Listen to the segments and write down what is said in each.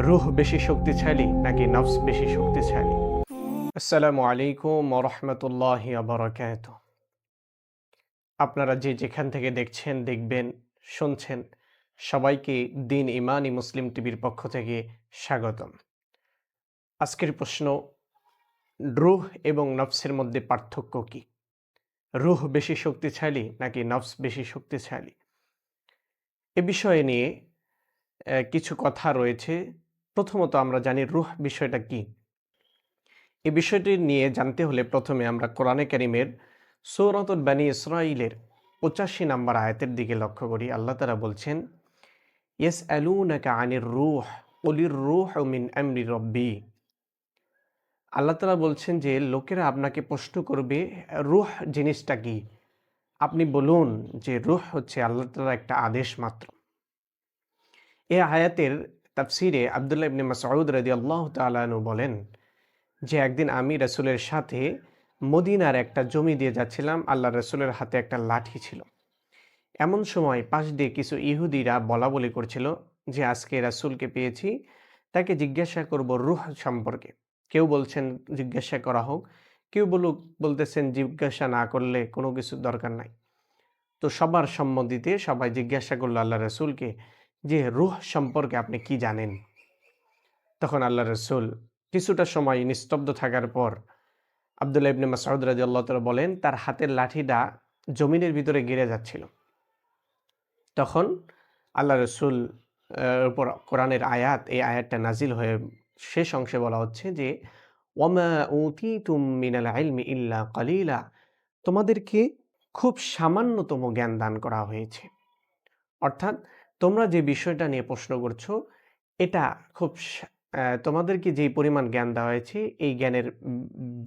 রুহ বেশি শক্তিশালী নাকি নফস বেশি শক্তিশালী? আসসালামু আলাইকুম ওয়া রাহমাতুল্লাহি ওয়া বারাকাতুহু। আপনারা যে যেখান থেকে দেখছেন, দেখবেন, শুনছেন, সবাইকে দ্বীন ইমানি মুসলিম টিভির পক্ষ থেকে স্বাগতম। আজকের প্রশ্ন, রুহ এবং নফসের মধ্যে পার্থক্য কি? রুহ বেশি শক্তিশালী নাকি নফস বেশি শক্তিশালী? এ বিষয় নিয়ে কিছু কথা রয়েছে। প্রথমত আমরা জানি রুহ বিষয়টা কি? এই বিষয়টি নিয়ে জানতে হলে প্রথমে আমরা কোরআনে কারিমের সূরাতুল বনী ইসরাঈলের ৮৫ নম্বর আয়াতের দিকে লক্ষ্য করি। আল্লাহ তাআলা বলছেন, ইয়াসআলুনাকা আনির রূহ কুলির রূহু মিন আমরি রব্বি। আল্লাহ তাআলা বলছেন যে লোকেরা আপনাকে প্রশ্ন করবে রূহ জিনিসটা কি? আপনি বলুন যে রূহ হচ্ছে আল্লাহ তাআলার একটা আদেশ মাত্র। এই আয়াতের তাফসিরে আব্দুল্লাহ ইবনে মাসউদ রাদিয়াল্লাহু তাআলা আনহু বলেন যে একদিন আমি রাসূলের সাথে মদিনার একটা জমি দিয়ে যাচ্ছিলাম। আল্লাহ রাসূলের হাতে একটা লাঠি ছিল। এমন সময় পাশ দিয়ে কিছু ইহুদিরা বলাবলি করছিল যে আজকে রাসূলকে পেয়েছি, তাকে জিজ্ঞাসা করব রূহ সম্পর্কে। কেউ বলছেন জিজ্ঞাসা করা হোক, কেউ বলতেছেন জিজ্ঞাসা না করলে কোনো কিছুর দরকার নাই। তো সবার সম্মতিতে সবাই জিজ্ঞাসা করলো আল্লাহ রাসূলকে যে রূহ সম্পর্কে আপনি কি জানেন? তখন আল্লাহ রাসূল কিছুটা সময় নিস্তব্ধ থাকার পর আব্দুল্লাহ ইবনে মাসউদ রাদিয়াল্লাহু তাআলা বলেন, তার হাতের লাঠিটা জমিনের ভিতরে গেড়ে যাচ্ছিল। তখন আল্লাহ রাসূল উপর কোরআনের আয়াত, এই আয়াতটা নাজিল হয়ে শেষ অংশে বলা হচ্ছে যে, ওয়ামা উতিতুম মিনাল ইলমি ইল্লা কালিলা। তোমাদেরকে খুব সামান্যতম জ্ঞান দান করা হয়েছে। অর্থাৎ তোমরা যে বিষয়টা নিয়ে প্রশ্ন করছো, এটা খুব তোমাদেরকে যেই পরিমাণ জ্ঞান দেওয়া হয়েছে, এই জ্ঞানের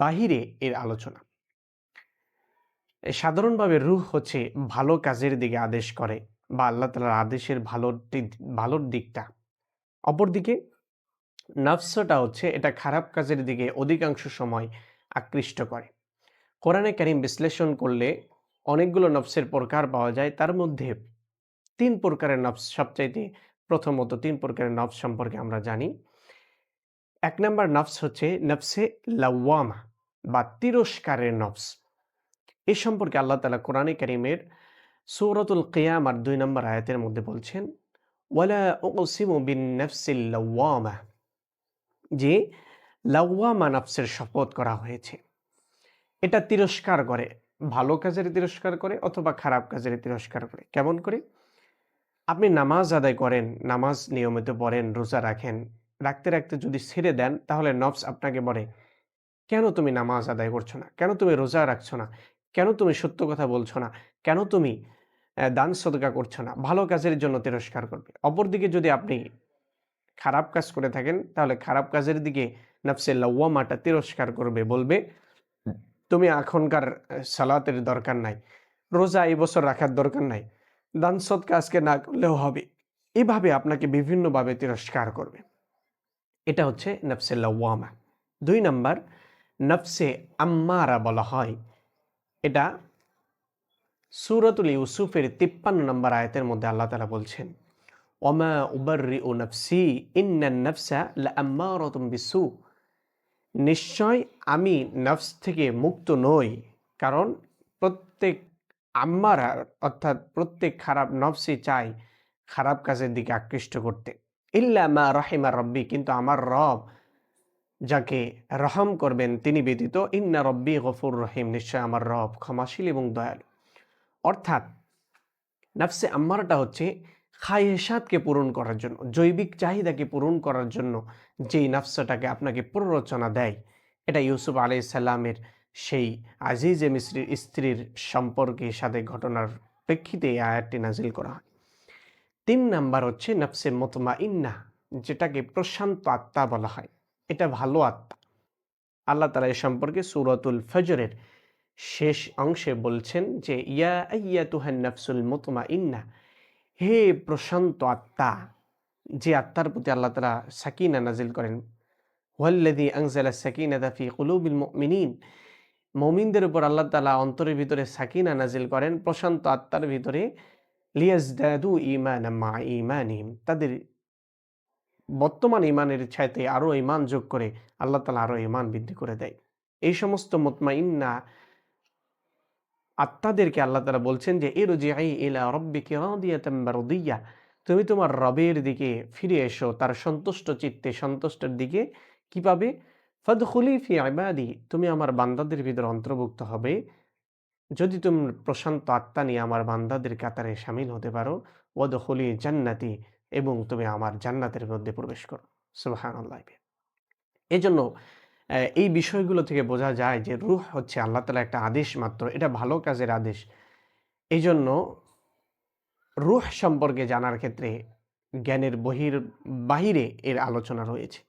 বাহিরে এর আলোচনা। সাধারণভাবে রূহ হচ্ছে ভালো কাজের দিকে আদেশ করে বা আল্লাহ তাআলার আদেশের ভালোর দিকটা। অপরদিকে নফসটা হচ্ছে এটা খারাপ কাজের দিকে অধিকাংশ সময় আকৃষ্ট করে। কোরআনে কারীম বিশ্লেষণ করলে অনেকগুলো নফসের প্রকার পাওয়া যায়। তার মধ্যে ৩ প্রকারের নফস সবচাইতে প্রথমত ৩ প্রকারের নফস সম্পর্কে আমরা জানি। ১ নাম্বার নফস হচ্ছে নফসে লাওয়ামা বা তিরস্কারের নফস। এ সম্পর্কে আল্লাহ তাআলা কোরআনে কারীমের সূরাতুল কিয়ামার ২ নম্বর আয়াতের মধ্যে বলছেন, ওয়ালা উকসিমু বিন-নাফসিল লাওয়ামা, যে লাওয়ামা নফসের শপথ করা হয়েছে। এটা তিরস্কার করে, ভালো কাজের তিরস্কার করে অথবা খারাপ কাজের তিরস্কার করে। কেমন করে? আপনি নামাজ আদায় করেন, নামাজ নিয়মিত পড়েন, রোজা রাখেন। রাখতে, রাখতে যদি ছেড়ে দেন তাহলে নফস আপনাকে বলে, কেন তুমি নামাজ আদায় করছো না? কেন তুমি রোজা রাখছো না? কেন তুমি সত্য কথা বলছো না? কেন তুমি দান সদকা করছো না? ভালো কাজের জন্য তিরস্কার করবে। অপরদিকে যদি আপনি খারাপ কাজ করে থাকেন তাহলে খারাপ কাজের দিকে নফসে লাওয়ামাটা তিরস্কার করবে। বলবে, তুমি এখনকার সালাতের দরকার নাই। রোজা এই বছর রাখার দরকার নাই। দান সদকা আজকে না করলেও হবে। এভাবে আপনাকে বিভিন্নভাবে তিরস্কার করবে। এটা হচ্ছে নফসে লাওয়ামা। ২ নাম্বার নফসে আম্মারা বলা হয়। এটা সূরাতুল ইউসুফের ৫৩ নম্বর আয়াতের মধ্যে আল্লাহ তাআলা বলছেন, ওয়ামা উবাররিউ নাফসি ইন্নান নাফসা লাআম্মারাতুম বিসু। নিশ্চয় আমি নফস থেকে মুক্ত নই। কারণ প্রত্যেক আম্মারা অর্থাৎ প্রত্যেক খারাপ নফসই চায় খারাপ কাজের দিকে আকৃষ্ট করতে। ইল্লা মা রাহিমা রব্বি, কিন্তু আমার রব যাকে রহম করবেন তিনি ব্যতীত, ইন্না রব্বি গফুর রহিম, নিশ্চয় আমার রব ক্ষমাশীল এবং দয়ালু। অর্থাৎ নফসে আম্মারাটা হচ্ছে খায়েশাতকে পূরণ করার জন্য, জৈবিক চাহিদাকে পূরণ করার জন্য যেই নফসটাকে আপনাকে প্ররোচনা দেয়। এটা ইউসুফ আলাইহিস সালামের সেই আজিজে মিসরির স্ত্রীর সম্পর্কে সাথে ঘটনার প্রেক্ষিতে এই আয়াতটি নাজিল করা হয়। ৩ নাম্বার হচ্ছে নফসে মুতমাইন্নাহ, যেটাকে প্রশান্ত আত্মা বলা হয়। এটা ভালো আত্মা। আল্লাহ তাআলা এ সম্পর্কে সূরাতুল ফজরের শেষ অংশে বলছেন যে, ইয়া আইয়াতুহান নাফসুল মুতমাইন্নাহ, হে প্রশান্ত আত্মা, যে আত্মার প্রতি আল্লাহ তাআলা সাকিনা নাজিল করেন। হুয়াল্লাযী আনজালা সাকিনাতা ফি কুলুবিল মুমিনিন, মুমিনদের উপর আল্লাহ তাআলা অন্তরের ভিতরে সাকিনা নাজিল করেন, প্রশান্ত আত্মার ভিতরে, লিয়াজদাদু ঈমানাম মা ঈমানিহিম, তাদের বর্তমান ঈমানের চাইতে আরো ঈমান যোগ করে আল্লাহ তাআলা আরো ঈমান বৃদ্ধি করে দেয়। এই সমস্ত মুতমাইন্না আত্মাদেরকে আল্লাহ তাআলা বলছেন যে ইরজিই ইলা রাব্বিকি রাদিয়াতাম মারদিয়্যা, তুমি তোমার রবের দিকে ফিরে এসো তার সন্তুষ্ট চিত্তে, সন্তুষ্টের দিকে। কিভাবে? ফাদখুলি ফি ইবাদি, তুমি আমার বান্দাদের ভিতরে অন্তর্ভুক্ত হবে যদি তুমি প্রশান্ত আত্মা নিয়ে আমার বান্দাদের কাতারে শামিল হতে পারো। ওয়াদখুলি জান্নাতি, এবং তুমি আমার জান্নাতের মধ্যে প্রবেশ করো। সুবহানাল্লাহ। এজন্য এই বিষয়গুলো থেকে বোঝা যায় যে রূহ হচ্ছে আল্লাহ তাআলার একটা আদেশ মাত্র। এটা ভালো কাজের আদেশ। এইজন্য রূহ সম্পর্কে জানার ক্ষেত্রে জ্ঞানের বাহিরে এর আলোচনা রয়েছে।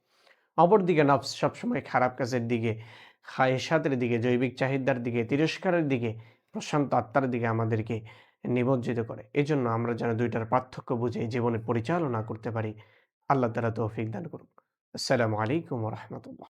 অপরদিকে নফস সবসময় খারাপ কাজের দিকে, খায়েশাতের দিকে, জৈবিক চাহিদার দিকে, তিরস্কারের দিকে, প্রশান্ত আত্মার দিকে আমাদেরকে নিমজ্জিত করে। এজন্য আমরা যেন ২ টার পার্থক্য বুঝে জীবনে পরিচালনা করতে পারি। আল্লাহ তাআলা তৌফিক দান করুন। আসসালামু আলাইকুম ওয়া রাহমাতুল্লাহ।